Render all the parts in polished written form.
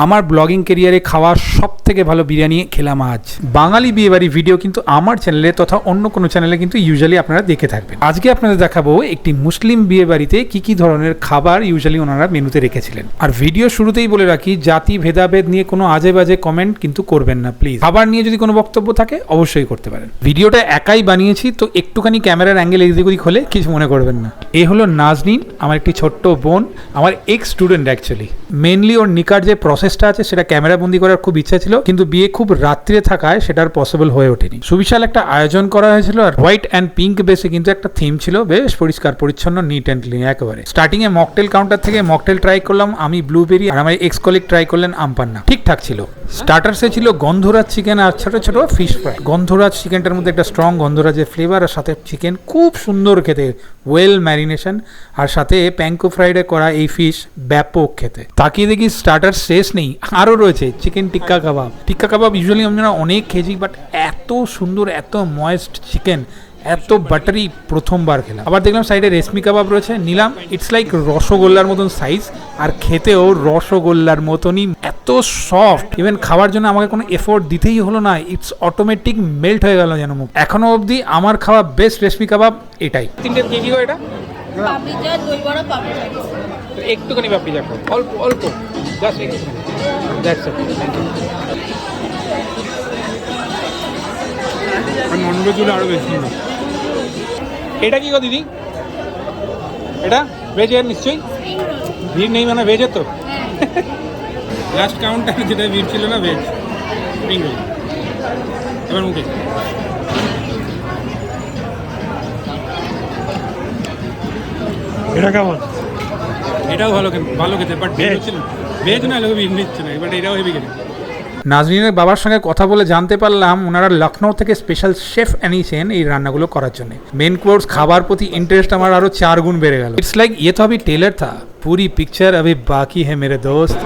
আমার ব্লগিং ক্যারিয়ারে খাওয়া সব থেকে ভালো বিরিয়ানি খেলাম আজ। বাঙালি বিয়েবাড়ি ভিডিও কিন্তু আমার চ্যানেলে তথা অন্য কোনো চ্যানেলে কিন্তু ইউজুয়ালি আপনারা দেখে থাকবেন। আজকে আপনাদের দেখাবো একটি মুসলিম বিয়েবাড়িতে কি কি ধরনের খাবার ইউজুয়ালি ওনারা মেনুতে রেখেছিলেন। আর ভিডিও শুরুতেই বলে রাখি, জাতি ভেদাভেদ নিয়ে কোনো আজে বাজে কমেন্ট কিন্তু করবেন না প্লিজ। খাবার নিয়ে যদি কোনো বক্তব্য থাকে অবশ্যই করতে পারেন। ভিডিওটা একাই বানিয়েছি, তো একটুখানি ক্যামেরার অ্যাঙ্গেল এদিক ওদিক হলে কিছু মনে করবেন না। এ হলো নাজনীন, আমার একটি ছোট্ট বোন, আমার এক্স স্টুডেন্ট অ্যাকচুয়ালি। মেনলি ওর নিকার যে প্রসেসটা আছে সেটা ক্যামেরা বন্দি করার খুব ইচ্ছা ছিল, কিন্তু বিয়ে খুব রাত্রে থাকায় সেটার পসিবল হয়ে ওঠেনি। সুবিশাল একটা আয়োজন করা হয়েছিল, আর হোয়াইট অ্যান্ড পিঙ্ক বেসে কিন্তু একটা থিম ছিল, বেশ পরিষ্কার পরিচ্ছন্ন, নিট অ্যান্ড ক্লিন একেবারে। স্টার্টিং এ মকটেল কাউন্টার থেকে মকটেল ট্রাই করলাম আমি, ব্লুবেরি, আর আমার এক্স কলিগ ট্রাই করলেন আমপান্না। ঠিকঠাক ছিল। স্টার্টার্সে ছিল গন্ধরাজ চিকেন আর ছোট ছোট ফিশ ফ্রাই। গন্ধরাজ চিকেনটার মধ্যে একটা স্ট্রং গন্ধরাজের ফ্লেভার, আর সাথে চিকেন খুব সুন্দর খেতে, ওয়েল ম্যারিনেশন, আর সাথে প্যাঙ্কো ফ্রাইডে করা এই ফিশ ব্যাপক খেতে। তাকিয়ে দেখি স্টার্টার শেষ নেই, আরও রয়েছে চিকেন টিক্কা কাবাব। টিক্কা কাবাব ইউজুয়ালি আমরা অনেক খেয়েছি, বাট এত সুন্দর, এত ময়েস্ট চিকেন, এত বাটারি প্রথমবার খেলাম। আবার দেখলাম সাইডে রেশমি কাবাব রয়েছে, নিলাম। ইটস লাইক রসগোল্লার মতন সাইজ, আর খেতেও রসগোল্লার মতনই, এত সফট। ইভেন খাওয়ার জন্য আমাকে কোনো এফোর্ট দিতেই হলো না, ইটস অটোমেটিক মেল্ট হয়ে গেল যেন মুখ। এখনো অবধি আমার খাওয়া বেস্ট রেশমি কাবাব এটাই। তিনটে কি কি এটা? পাপড়ি চাট, দই বড়া, পাপড়ি চাট। একটুখানি পাপড়ি চাট, অল্প অল্প, জাস্ট একটুখানি। That's it, thank you. আর ননভেজ হলে আরও বেশি। এটা কি গো দিদি? এটা ভেজের নিশ্চয়ই? ভিড় নেই মানে ভেজের তো? লাস্ট কাউন্টারে যেটা ভিড় ছিল না, ভেজ স্প্রিং রোল। এবার মুখে এটা কেমন? এটাও ভালো খেতে, বাট ভেজ না, লোক ভিড় নিচ্ছে না, বাট এটাও হেভি খেতে। নাজরিনের বাবার সঙ্গে কথা বলে জানতে পারলাম ওনারা লখনৌ থেকে স্পেশাল শেফ এনেছেন এই রান্নাগুলো করার জন্য। মেন কোর্স খাবার প্রতি ইন্টারেস্ট আমার আরো 4 গুণ বেড়ে গেল। ইটস লাইক ये तो अभी टेलर था, पूरी पिक्चर अभी बाकी है मेरे दोस्त।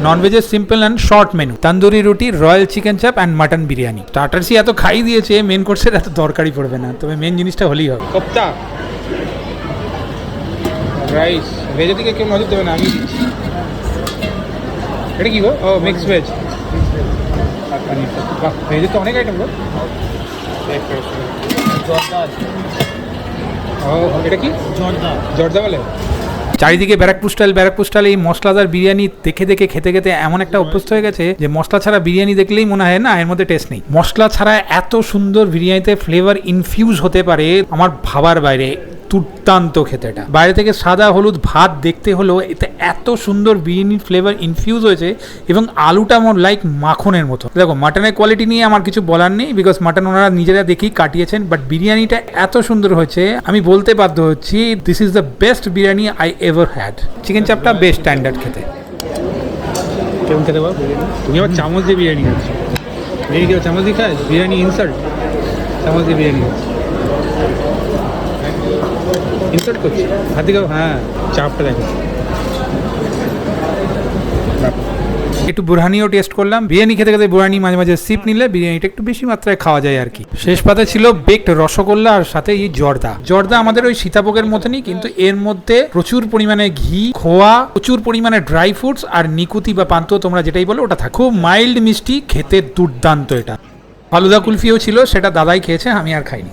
ননভেজের simple and short menu, tandoori roti, royal chicken chaap and mutton biryani. স্টার্টার্সই এত খাই দিয়েছে, মেন কোর্সের এত দরকারই পড়বে না, তবে মেন জিনিসটা হলেই হবে। কোপ্তা, রাইস, ভেজের দিকে কেউ নজর দেবে না, আমি দিচ্ছি। এটা কি গো? ও মিক্স ভেজ। বাহ, ভেজের তো অনেক আইটেম গো। ও এটা কি? জর্দা বলে। চারিদিকে ব্যারাকপুর স্টাইল এই মশলাদার বিরিয়ানি দেখে দেখে খেতে খেতে এমন একটা অভ্যস্ত হয়ে গেছে যে মশলা ছাড়া বিরিয়ানি দেখলেই মনে হয় না এর মধ্যে টেস্ট নেই। মশলা ছাড়া এত সুন্দর বিরিয়ানিতে ফ্লেভার ইনফিউজ হতে পারে আমার ভাবার বাইরে। দুর্দান্ত খেতেটা। বাইরে থেকে সাদা হলুদ ভাত দেখতে হলো, এতে এত সুন্দর বিরিয়ানির ফ্লেভার ইনফিউজ হয়েছে, এবং আলুটা আমার লাইক মাখনের মতো। দেখো, মাটনের কোয়ালিটি নিয়ে আমার কিছু বলার নেই, বিকজ মাটন ওনারা নিজেরা দেখেই কাটিয়েছেন, বাট বিরিয়ানিটা এত সুন্দর হয়েছে আমি বলতে বাধ্য হচ্ছি this is the best biryani I ever had. Chicken চাপটা বেশ স্ট্যান্ডার্ড খেতে। কেমন খেতে বল? তুমি আবার চামচ দিয়ে বিরিয়ানি খাচ্ছ? বিরিয়ানি কেউ চামচ দিয়ে খায়? বিরিয়ানি ইনসাল্ট। চামচ দিয়ে বিরিয়ানি খাচ্ছ, ইনসার্ট করছি হাত দিকে। হ্যাঁ, চাপটা দেখো। একটু বুরহানিও টেস্ট করলাম। বিরিয়ানি খেতে খেতে বুরহানি মাঝে মাঝে সিপ নিলে বিরিয়ানিটা একটু বেশি মাত্রায় খাওয়া যায় আর কি। শেষ পাতে ছিল বেকড রসগোল্লা, আর সাথে এই জর্দা আমাদের ওই সীতাভোগের মতনই, কিন্তু এর মধ্যে প্রচুর পরিমাণে ঘি, খোয়া, প্রচুর পরিমাণে ড্রাই ফ্রুটস, আর নিকুতি বা পান্তো তোমরা যেটাই বলো ওটা থাকে। খুব মাইল্ড মিষ্টি, খেতে দুর্দান্ত এটা। ফালুদা কুলফিও ছিল, সেটা দাদাই খেয়েছে, আমি আর খাইনি।